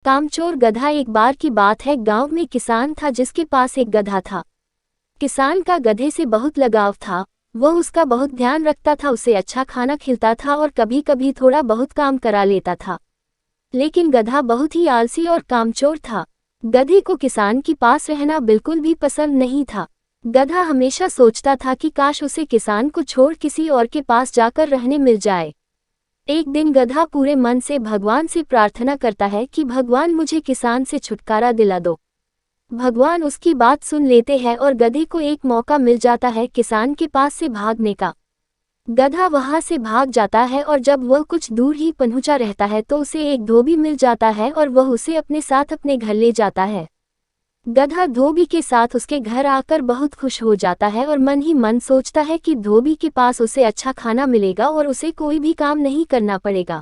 कामचोर गधा। एक बार की बात है, गांव में किसान था जिसके पास एक गधा था। किसान का गधे से बहुत लगाव था। वह उसका बहुत ध्यान रखता था, उसे अच्छा खाना खिलाता था और कभी कभी थोड़ा बहुत काम करा लेता था। लेकिन गधा बहुत ही आलसी और कामचोर था। गधे को किसान के पास रहना बिल्कुल भी पसंद नहीं था। गधा हमेशा सोचता था कि काश उसे किसान को छोड़ किसी और के पास जाकर रहने मिल जाए। एक दिन गधा पूरे मन से भगवान से प्रार्थना करता है कि भगवान मुझे किसान से छुटकारा दिला दो। भगवान उसकी बात सुन लेते हैं और गधे को एक मौका मिल जाता है किसान के पास से भागने का। गधा वहां से भाग जाता है और जब वह कुछ दूर ही पहुंचा रहता है तो उसे एक धोबी मिल जाता है और वह उसे अपने साथ अपने घर ले जाता है। गधा धोबी के साथ उसके घर आकर बहुत खुश हो जाता है और मन ही मन सोचता है कि धोबी के पास उसे अच्छा खाना मिलेगा और उसे कोई भी काम नहीं करना पड़ेगा।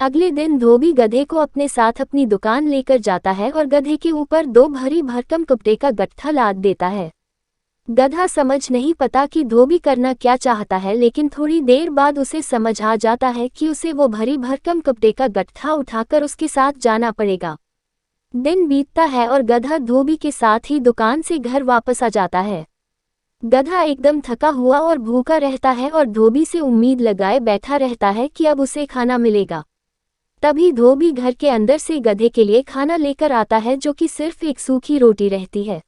अगले दिन धोबी गधे को अपने साथ अपनी दुकान लेकर जाता है और गधे के ऊपर 2 भरी भरकम कपड़े का गट्ठा लाद देता है। गधा समझ नहीं पता कि धोबी करना क्या चाहता है, लेकिन थोड़ी देर बाद उसे समझ आ जाता है कि उसे वो भरी भरकम कपड़े का गट्ठा उठाकर उसके साथ जाना पड़ेगा। दिन बीतता है और गधा धोबी के साथ ही दुकान से घर वापस आ जाता है। गधा एकदम थका हुआ और भूखा रहता है और धोबी से उम्मीद लगाए बैठा रहता है कि अब उसे खाना मिलेगा। तभी धोबी घर के अंदर से गधे के लिए खाना लेकर आता है, जो कि सिर्फ एक सूखी रोटी रहती है।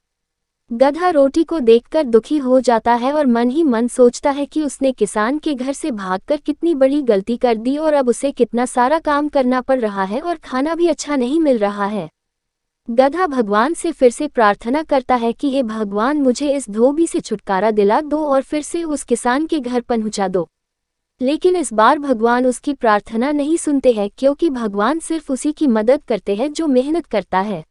गधा रोटी को देखकर दुखी हो जाता है और मन ही मन सोचता है कि उसने किसान के घर से भागकर कितनी बड़ी गलती कर दी और अब उसे कितना सारा काम करना पड़ रहा है और खाना भी अच्छा नहीं मिल रहा है। गधा भगवान से फिर से प्रार्थना करता है कि हे भगवान, मुझे इस धोबी से छुटकारा दिला दो और फिर से उस किसान के घर पहुंचा दो। लेकिन इस बार भगवान उसकी प्रार्थना नहीं सुनते हैं, क्योंकि भगवान सिर्फ उसी की मदद करते हैं जो मेहनत करता है।